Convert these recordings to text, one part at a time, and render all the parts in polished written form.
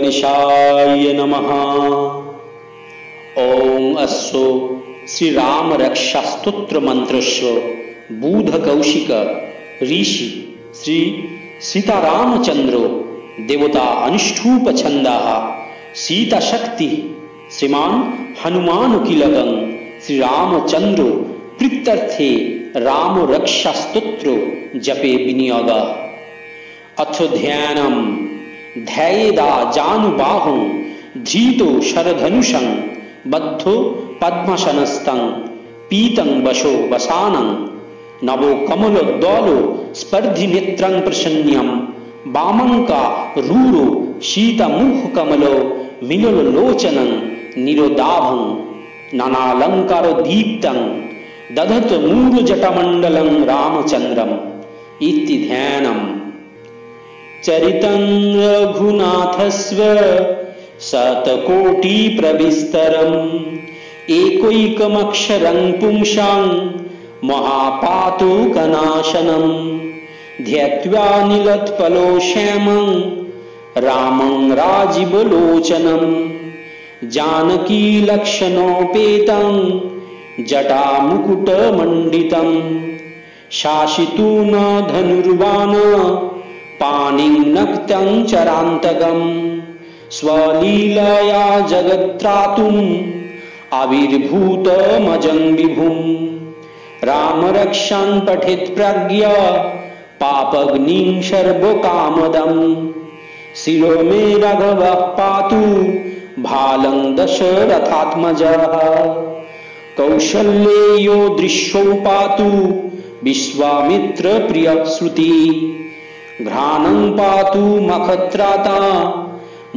गणेशाय नमः। ओम अस्सो श्री राम रक्षा स्तोत्र मंत्रस्व बुध कौशिक ऋषि श्री सीतारामचंद्रो देवता अनुष्ठूप छंदाः सीता शक्ति श्रीमान हनुमान कीलकं श्री रामचंद्रो प्रीत्यर्थे राम रक्षा स्तोत्र जपे विनियोग। अथ ध्यानम ध्यायेदा जानुबाहुं धृतो शरधनुषं बद्धो पद्मासनस्थं पीतं वशो वसानं नवो कमलोद्दोलो स्पर्धि नेत्रं प्रसन्नं वामंका रूरो शीतमुख कमलो मिललोचनं निरोदाभं नानालंकारो दीप्तं दधत मूलजटमण्डलं रामचन्द्रम् इति ध्यानम्। चरितं रघुनाथस्व शतकोटि प्रविस्तरम् एकैकमक्षरं पुंसां महापातकनाशनं ध्यात्वा नीलोत्पलो श्यामं रामं राजीवलोचनं जानकी लक्षणोपेतं जटामुकुटमण्डितं शासितु न धनुर्बाण पाणिं नक्तं चरान्तकं स्वलीलया जगत्त्रातुम् आविर्भूतमजं विभुं रामरक्षां पठेत् प्रज्ञा पापग्निं सर्वकामदं शिरो मे राघवः पातु भालं दशरथात्मजः कौशल्येयो दृश्यो पातु विश्वामित्र प्रिय श्रुति घ्राणं पातु मखत्राता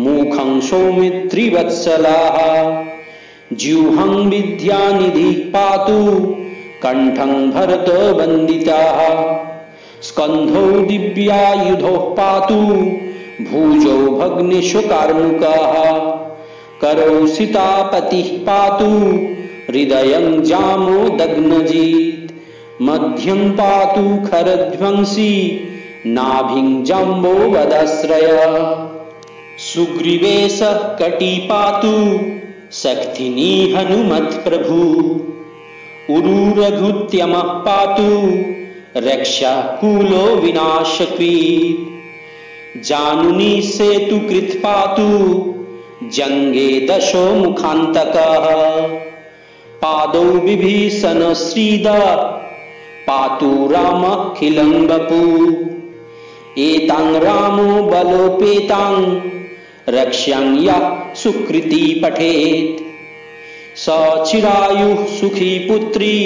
मुखं सौमित्रिवत्सलाः जिह्वं विद्यानिधिः पातु कंठं भरतवन्दिताः स्कन्धौ दिव्यायुधौ पातु भुजौ भग्नेशकार्मुकाः करौ सीतापतिः पातु हृदयं जामोदग्नजित् मध्यं पातु खरध्वंसी नाभिं जम्बोवदाश्रयः सुग्रीवेशः कटी पातु शक्तिनी हनुमत्प्रभु उरु रघुत्तमः पातु रक्षा कुलो विनाशकृत् जानुनी सेतुकृत् पातु जंगे दशो मुखान्तकः पादौ विभीषण श्रीदा पातु रामखिलं वपु एतां रामो बलोपेतां रक्ष्यां यः सुकृती पठेत् स चिरायुः सुखी पुत्री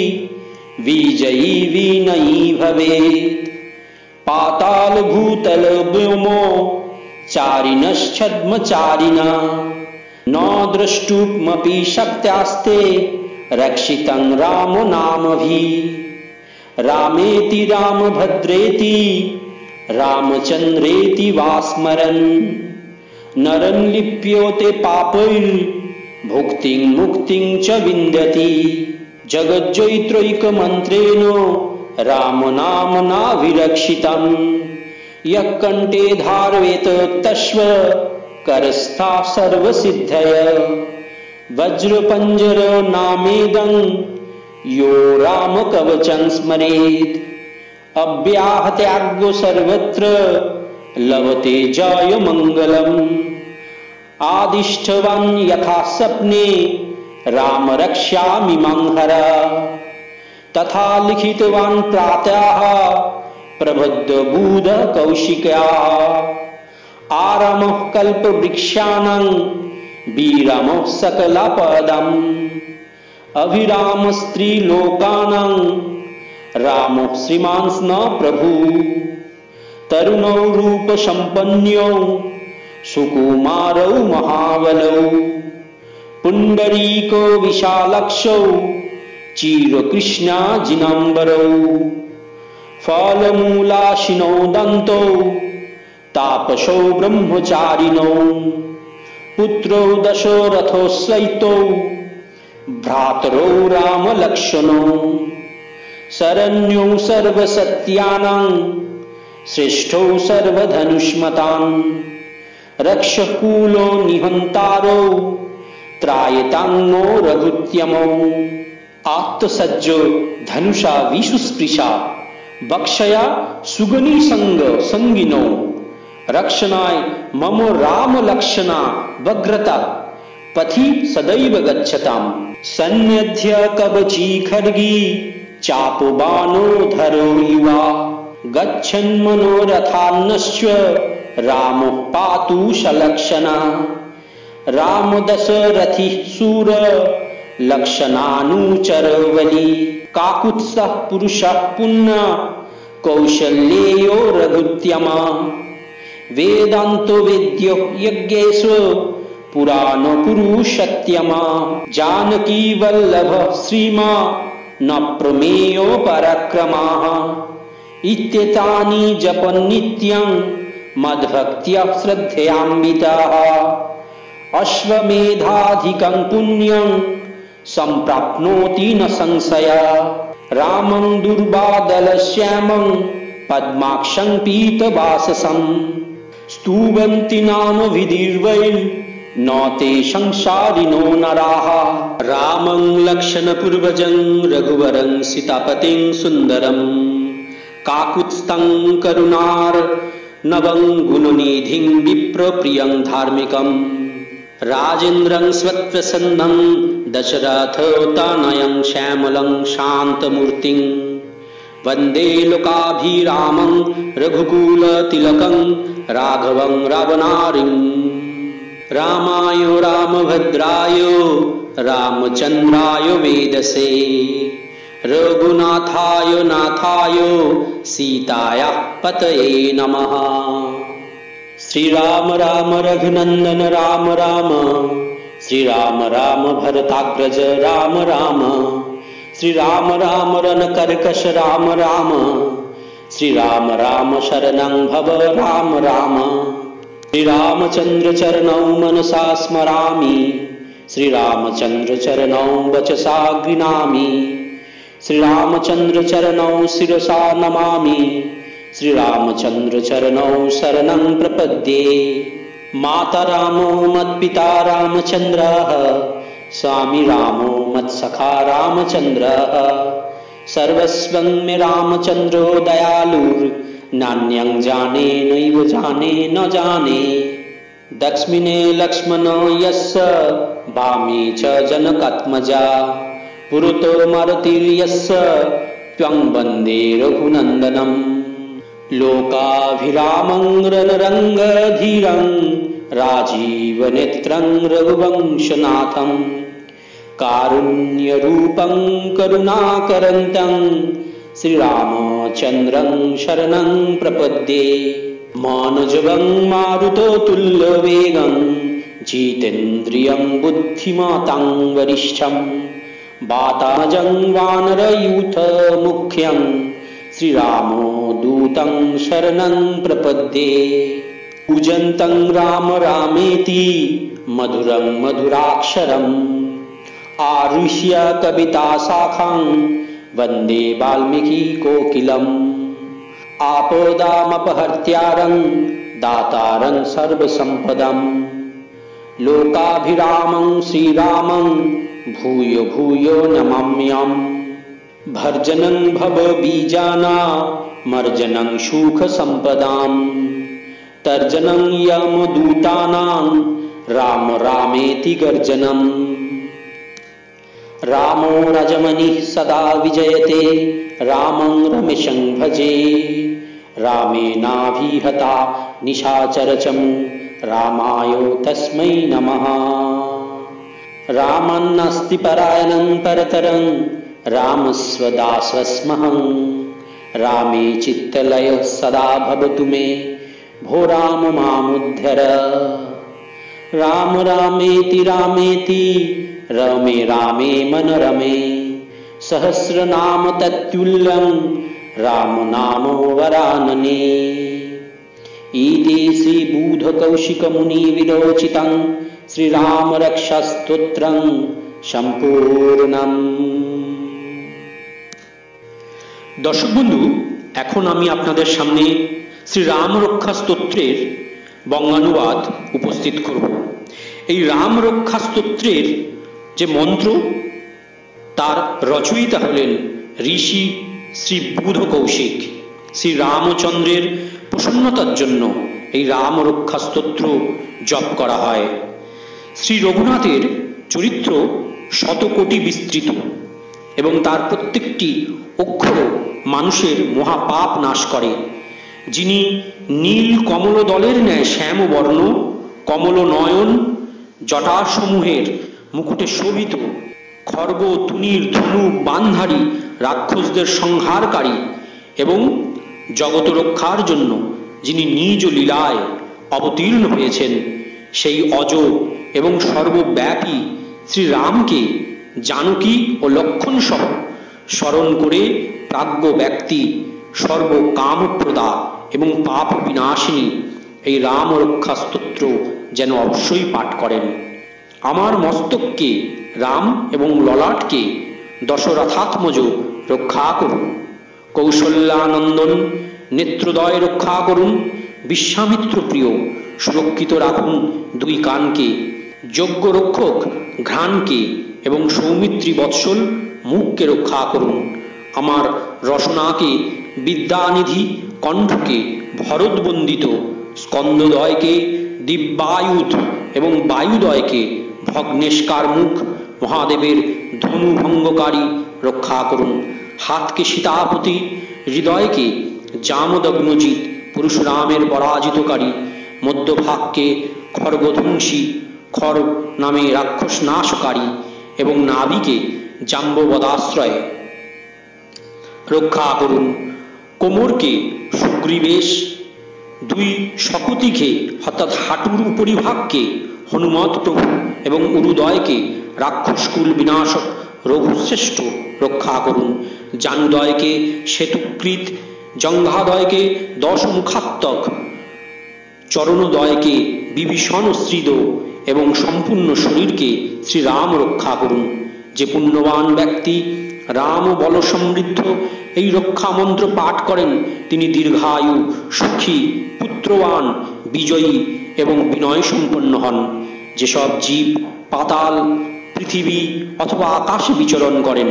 विजयी विनयी भवेत् पाताल भूतल व्योमो चारिणश्छद्मचारिणा न द्रष्टुमपि शक्त्यास्ते रक्षितं राम नामभिः रामेति रामभद्रेति रामचन्द्रेति वा स्मरन् नरं लिप्योते पापैर्भुक्तिं मुक्तिं च विन्दति जगज्जैत्रैकमन्त्रेण रामनाम्ना विरक्षितं यः कण्ठे धारयेत तस्य करस्था सर्वसिद्धयः वज्रपञ्जर नामेदं यो रामकवचं स्मरेत् अव्याहत्याज्ञो सर्वत्र लभते जयमङ्गलम् आदिष्टवान् यथा स्वप्ने राम रक्षामिमां हरः तथा लिखितवान् प्रातः प्रबुद्धबुध कौशिकाः आरामः कल्पवृक्षाणां विरामः सकलपदम् अभिराम स्त्रीलोकानां रामो श्रीमान् न प्रभु तरुणौ रूपसम्पन्नौ सुकुमारौ महाबलौ पुण्डरीको विशालक्षौ चिरकृष्णाजिनाम्बरौ फलमूलाशिनौ दन्तौ तापसौ ब्रह्मचारिणौ पुत्रौ दशरथौ सहितौ भ्रातरौ रामलक्ष्मणौ शरण्यौ सर्वसत्यानां श्रेष्ठौ सर्वधनुष्मतां रक्षकूलो निहंतारो त्रायतांगो रघुत्यमो आत्तसज्जो धनुषा विशुस्पृशा बक्षया सुगनी संग संगिनो रक्षणाय मम राम लक्षणा वग्रता पथि सदैव गच्छताम् सन्न्यध्य कवची खड्गी चापबाणो धरो युवा गच्छन् मनोरथान्नश्च रामो पातु सलक्षणा राम दशरथि सूर लक्षणानुचरवली काकुत्सः पुरुषः पुण्य कौशल्येयो रघुत्यमा वेदांतो वेद्यो यज्ञेषु पुराण पुरुषत्यमा जानकी वल्लभ श्रीमा न प्रमेयो पराक्रमाः इत्येतानि जपन् नित्यं मद्भक्त्या श्रद्धयान्विताः अश्वमेधाधिकं पुण्यं संप्राप्नोति न संशया रामं दुर्वादलश्यामं पद्माक्षं पीतवाससं स्तुवन्ति नाम विधिर्वै न ते संसारिणो नराः रामं लक्ष्मणपूर्वजं रघुवरं सीतापतिं सुन्दरं काकुत्स्थं करुणार्णवं गुणनिधिं विप्रप्रियं धार्मिकं राजेन्द्रं स्वप्रसन्नं दशरथोत्तनयं श्यामलं शान्तमूर्तिं वन्दे लोकाभिरामं रघुकुलतिलकं राघवं रावणारिं रामाय रामभद्राय रामचन्द्राय वेदसे रघुनाथाय नाथाय सीताया पतये नमः। श्री राम राम रघुनंदन राम राम श्री राम राम भरताग्रज राम राम श्री राम राम रणकर्कश राम राम श्री राम राम शरणं भव राम राम श्री रामचंद्र चरणौ मनसा स्मरामि श्री रामचंद्र चरणौ वचसा गृह्णामि श्री रामचंद्र चरणौ शिरसा नमामि श्री रामचंद्र चरणौ शरणं प्रपद्ये माता रामो मत्पिता रामचंद्रः स्वामी रामो मत्सखा रामचंद्रः सर्वस्वं मे रामचंद्रो दयालुर्नान्यं जाने नैव जाने न जाने दक्षिणे लक्ष्मणो यस्य वामे च जनकात्मजा पुरतो मारुतिर्यस्य त्वं वन्दे रघुनन्दनम् लोकाभिरामं रणरङ्गधीरं राजीवनेत्रं रघुवंशनाथं कारुण्यरूपं करुणाकरन्तं श्रीरामचन्द्रं शरणं प्रपद्ये मानजवं मारुततुल्यवेगं जितेन्द्रियं बुद्धिमतां वरिष्ठं वाताजं वानरयूथमुख्यं श्रीरामो दूतं शरणं प्रपद्ये पूजन्तं राम रामेति मधुरं मधुराक्षरम् आरुह्य कविता शाखां वन्दे वाल्मीकि कोकिलम् आपदामपहर्त्यारं दातारं सर्वसम्पदम् लोकाभिरामं श्रीरामं भूयो भूयो नमाम्यहम् भर्जनं भवबीजानामर्जनं सुखसम्पदाम् तर्जनं यमदूतानां राम रामेति गर्जनम् रामो राजमणिः सदा विजयते रामं रमेशं भजे रामेणाभिहता निशाचरचं रामाय तस्मै नमः रामन्नास्ति परायणं परतरं रामस्वदासस्महं रामे चित्तलयः सदा भवतु मे भो राम मामुद्धर राम रामेति रामेति रमे रामे मनरमे सहस्रनाम तत्तुल्यं राम नाम वरानने इति श्री बुधकौशिक मुनि विरोचितं श्री राम रक्षा स्तोत्रं সম্পূর্ণম। দর্শক বন্ধু, এখন আমি আপনাদের সামনে শ্রী রাম রক্ষা স্তোত্রের বঙ্গানুবাদ উপস্থিত করব। এই রাম রক্ষা স্তোত্রের যে মন্ত্র, তার রচয়িতা হলেন ঋষি শ্রী বুধ কৌশিক। শ্রী রামচন্দ্রের প্রসন্নতার জন্য এই রাম রক্ষা স্তোত্র জপ করা হয়। শ্রী রঘুনাথের চরিত্র শতকোটি বিস্তৃত এবং তার প্রত্যেকটি অক্ষর মানুষের মহাপাপ নাশ করে। যিনি নীল কমল দলের ন্যায় শ্যামবর্ণ, কমল নয়ন, জটাসমূহের মুকুটে শোভিত, খর্গ তুনির ধনু বানধারী, রাক্ষসদের সংহারকারী এবং জগত রক্ষার জন্য যিনি নিজ লীলায় অবতীর্ণ হয়েছেন, সেই অজ এবং সর্বব্যাপী শ্রীরামকে জানকী ও লক্ষণ সহ স্মরণ করে প্রাজ্ঞ ব্যক্তি সর্বকামপ্রদা এবং পাপ বিনাশিনী এই রাম রক্ষা স্তোত্র যেন অবশ্যই পাঠ করেন। আমার মস্তককে রাম এবং ললাটকে দশরথাত্মজ রক্ষা করুন। কৌশল্যানন্দন নেত্রদয় রক্ষা করুন। বিশ্বামিত্র প্রিয় সুরক্ষিত রাখুন দুই কানকে। যজ্ঞ রক্ষক ঘ্রাণকে এবং সৌমিত্রী বৎসল মুখকে রক্ষা করুন। আমার রসনাকে, বিদ্যানিধি কণ্ঠকে, ভরতবন্দিত স্কন্দদয়কে, দিব্যায়ুধ এবং বায়ুদয়কে, ভগ্নেশকার মুখ মহাদেবের ধনুভঙ্গকারী রক্ষা করুন। হাতকে সীতাপতি, হৃদয়কে জামদগ্নজিৎ পরশুরামের পরাজিতকারী, মধ্যভাগকে খর্গধ্বংসী খর্গ নামে রাক্ষস নাশকারী এবং নাভিকে জাম্ববদাশ্রয় রক্ষা করুন। কোমরকে সুগ্রীবেশ, দুই শকুতিকে অর্থাৎ হাঁটুর উপরিভাগকে হনুমৎ প্রভু এবং উরুদয়কে রাক্ষসকুল বিনাশক রঘুশ্রেষ্ঠ রক্ষা করুন। জানুদয়কে সেতুকৃত, জঙ্ঘাদয়কে দশমুখাত্মক, চরণোদয়কে বিভীষণ শ্রীদ এবং সম্পূর্ণ শরীরকে শ্রীরাম রক্ষা করুন। যে পুণ্যবান ব্যক্তি রাম বল সমৃদ্ধ এই রক্ষা মন্ত্র পাঠ করেন, তিনি দীর্ঘায়ু, সুখী, পুত্রবান, বিজয়ী এবং বিনয় সম্পন্ন হন। যেসব জীব পাতাল, পৃথিবী অথবা আকাশে বিচরণ করেন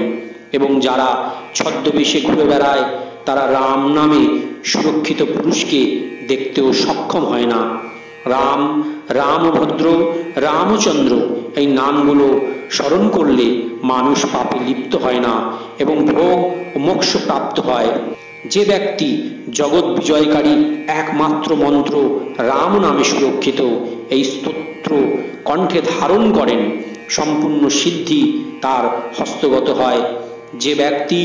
এবং যারা ছদ্মবেশে ঘুরে বেড়ায়, তারা রাম নামে সুরক্ষিত পুরুষকে দেখতেও সক্ষম হয় না। রাম, রামভদ্র, রামচন্দ্র এই নামগুলো স্মরণ করলে মানুষ পাপে লিপ্ত হয় না এবং ভোগ ও মোক্ষ প্রাপ্ত হয়। যে ব্যক্তি জগৎ বিজয়কারী একমাত্র মন্ত্র রাম নামে সুরক্ষিত এই স্তোত্র কণ্ঠে ধারণ করেন, সম্পূর্ণ সিদ্ধি তার হস্তগত হয়। যে ব্যক্তি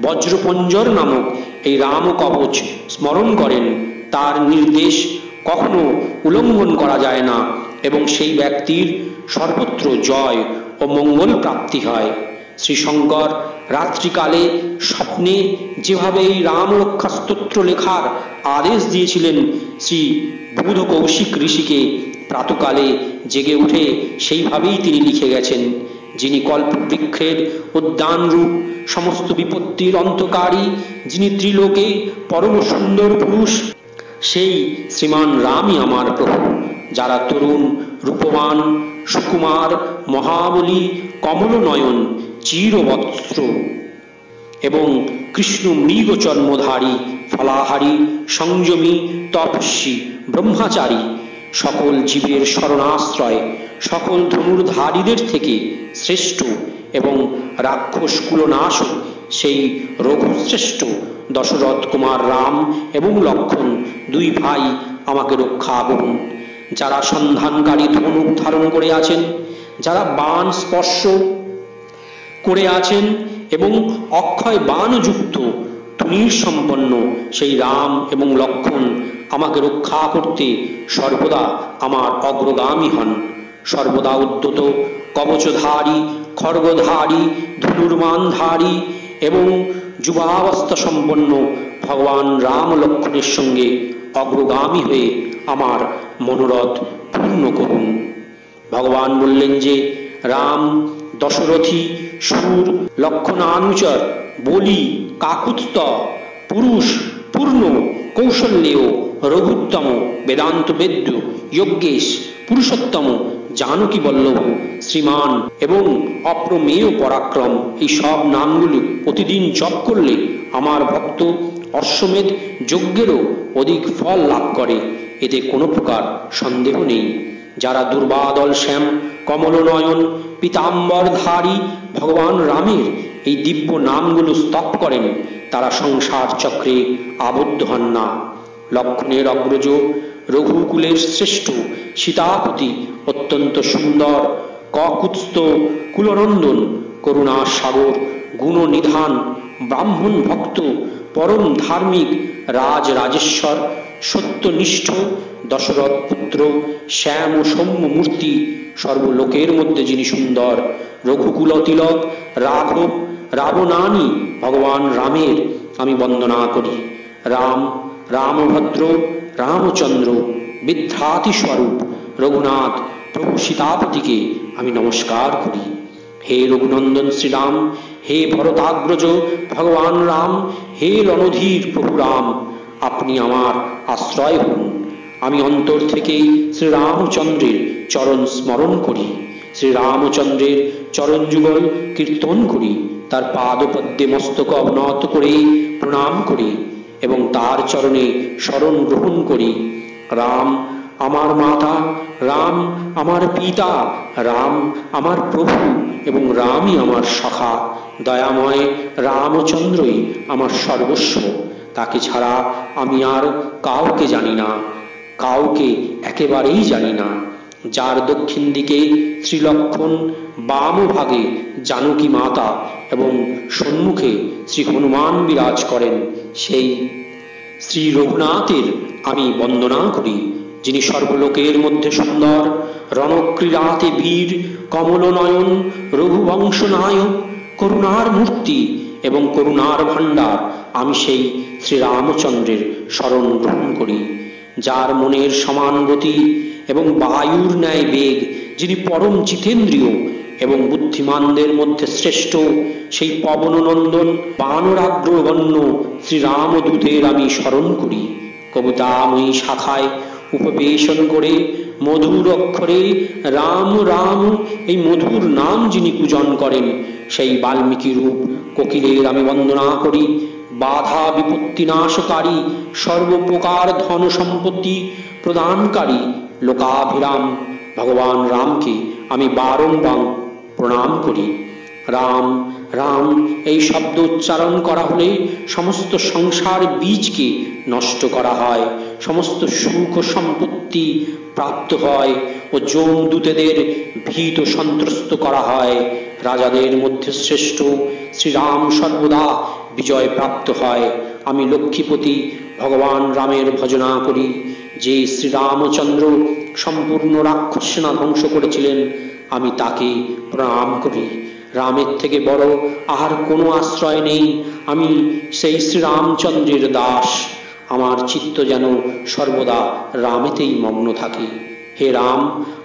বজ্রপঞ্জর নামক এই রাম কবচ স্মরণ করেন, তার নির্দেশ কখনো উল্লঙ্ঘন করা যায় না এবং সেই ব্যক্তির সর্বত্র জয় ও মঙ্গল প্রাপ্তি হয়। শ্রী শঙ্কর রাত্রিকালে স্বপ্নে যেভাবে এই রাম রক্ষা স্তোত্র লেখার আদেশ দিয়েছিলেন শ্রী বুধ কৌশিক ঋষিকে, প্রাতকালে জেগে উঠে সেইভাবেই তিনি লিখে গেছেন। যিনি কল্পবৃক্ষের উদ্যানরূপ সমস্ত বিপত্তির অন্তকারী, যিনি ত্রিলোকে পরম সুন্দর পুরুষ, সেই শ্রীমান রামই আমার প্রভু। যারা তরুণ, রূপবান, সুকুমার, মহাবলী, কমলনয়ন, চিরবস্ত্র এবং কৃষ্ণ মৃগ চর্মধারী, ফলাহারী, সংযমী, তপস্বী, ব্রহ্মচারী, সকল জীবের শরণাশ্রয়, সকল ধনুর্ধারীদের থেকে শ্রেষ্ঠ এবং রাক্ষস কুলনাশক সেই রঘুশ্রেষ্ঠ দশরথ কুমার রাম এবং লক্ষণ দুই ভাই আমাকে রক্ষা করুন। যারা সন্ধানকারী ধনুক ধারণ করে আছেন, যারা বাণ স্পর্শ করে আছেন এবং অক্ষয় বাণযুক্ত তুনীর সম্পন্ন সেই রাম এবং লক্ষণ আমাকে রক্ষা করতে সর্বদা আমার অগ্রগামী হন। সর্বদা উদ্যত কবচধারী, খড়গধারী, ধনুর্মানধারী এবং যুবাবস্থা সম্পন্ন ভগবান রাম লক্ষণের সঙ্গে অগ্রগামী হয়ে আমার মনোরথ পূর্ণ করুন। ভগবান বললেন যে রাম দশরথী, সুর, লক্ষণানুচর, বলি, কাকুত্স্থ, পুরুষ, পূর্ণ, কৌশল্যেয় রঘুত্তম বেদান্ত বেদ্য যজ্ঞেশ পুরুষোত্তম জানকী বল্লভ শ্রীমান এবং অপ্রমেয় পরাক্রম, এই সব নামগুলো প্রতিদিন জপ করলে আমার ভক্ত অশ্বমেধ যজ্ঞেরও অধিক ফল লাভ করে, এতে কোনো প্রকার সন্দেহ নেই। যারা দুর্বাদল শ্যাম কমলনয়ন পীতাম্বরধারী ভগবান রামের এই দিব্য নামগুলো স্তব করেন, তারা সংসার চক্রে আবদ্ধ হন না। লক্ষণের অগ্রজ, রঘুকুলের শ্রেষ্ঠ সীতাপতি, অত্যন্ত সুন্দর ককুৎস্থ কুলনন্দন, করুণা সাগর, গুণনিধান, ব্রাহ্মণ ভক্ত, পরম ধার্মিক, রাজরাজেশ্বর, সত্যনিষ্ঠ, দশরথ পুত্র, শ্যাম ও সৌম্য মূর্তি, সর্বলোকের মধ্যে যিনি সুন্দর, রঘুকুল তিলক রাঘব রাবণানি ভগবান রামের আমি বন্দনা করি। রাম, রামভদ্র, রামচন্দ্র, বিভ্রাতি স্বরূপ রঘুনাথ প্রভু সীতাপতিকে আমি নমস্কার করি। হে রঘুনন্দন শ্রীরাম, হে ভরতাগ্রজ ভগবান রাম, হে রণধীর প্রভু রাম, আপনি আমার আশ্রয় হন। আমি অন্তর থেকেই শ্রীরামচন্দ্রের চরণ স্মরণ করি, শ্রীরামচন্দ্রের চরণ যুগল কীর্তন করি, তার পাদপদ্মে মস্তক অবনত করে প্রণাম করি এবং তার চরণে শরণ গ্রহণ করি। রাম আমার মাতা, রাম আমার পিতা, রাম আমার প্রভু এবং রামই আমার সখা। দয়াময় রামচন্দ্রই আমার সর্বস্ব, তাকে ছাড়া আমি আর কাউকে জানি না, কাউকে একেবারেই জানি না। যার দক্ষিণ দিকে শ্রীলক্ষণ, বামভাগে জানকী মাতা এবং সম্মুখে শ্রী হনুমান বিরাজ করেন, সেই শ্রী রঘুনাথের আমি বন্দনা করি, যিনি সর্বলোকের মধ্যে সুন্দর, রণক্রীড়াতে বীর, কমলনয়ন, রঘুবংশ নায়ক, করুণার মূর্তি এবং করুণার ভাণ্ডার। আমি সেই শ্রীরামচন্দ্রের শরণ গ্রহণ করি, যার মনের সমান গতি এবং বায়ুর ন্যায় বেগ, যিনি পরম জিতেন্দ্রীয় এবং বুদ্ধিমানদের মধ্যে শ্রেষ্ঠ, সেই পবননন্দন বানরাগ্রগণ্য শ্রীরামদূতের আমি স্মরণ করি। কবিতাময়ী শাখায় উপবেশন করে মধুর অক্ষরে রাম রাম এই মধুর নাম যিনি পূজন করেন, সেই বাল্মীকি রূপ কোকিলের আমি বন্দনা করি। বাধা বিপত্তি নাশকারী, সর্বপ্রকার ধন সম্পত্তি প্রদানকারী লোকাভিরাম ভগবান রামকে আমি বারংবার প্রণাম করি। রাম রাম এই শব্দ উচ্চারণ করা হলে সমস্ত সংসার বীজকে নষ্ট করা হয়, সমস্ত সুখ ও সম্পত্তি প্রাপ্ত হয় ও যমদূতেদের ভীত সন্ত্রস্ত করা হয়। রাজাদের মধ্যে শ্রেষ্ঠ শ্রীরাম সর্বদা বিজয় প্রাপ্ত হয়। আমি লক্ষ্মীপতি ভগবান রামের ভজনা করি, যে শ্রীরামচন্দ্র সম্পূর্ণ রাক্ষস সেনা ধ্বংস করেছিলেন, আমি তাকে প্রণাম করি। রামের থেকে বড় আর কোনো আশ্রয় নেই। আমি সেই শ্রীরামচন্দ্রের দাস, আমার চিত্ত যেন সর্বদা রামেতেই মগ্ন থাকে। হে রাম,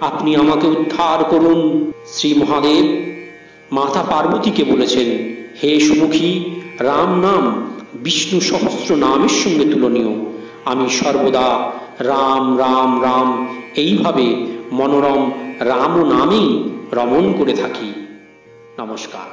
আপনি আমাকে উদ্ধার করুন। শ্রী মহাদেব মাতা পার্বতীকে বলেছেন, হে সুমুখী, রাম নাম বিষ্ণু সহস্র নামের সঙ্গে তুলনীয়। আমি সর্বদা রাম রাম রাম এইভাবে মনোরম রাম নামেই রমণ করে থাকি। নমস্কার।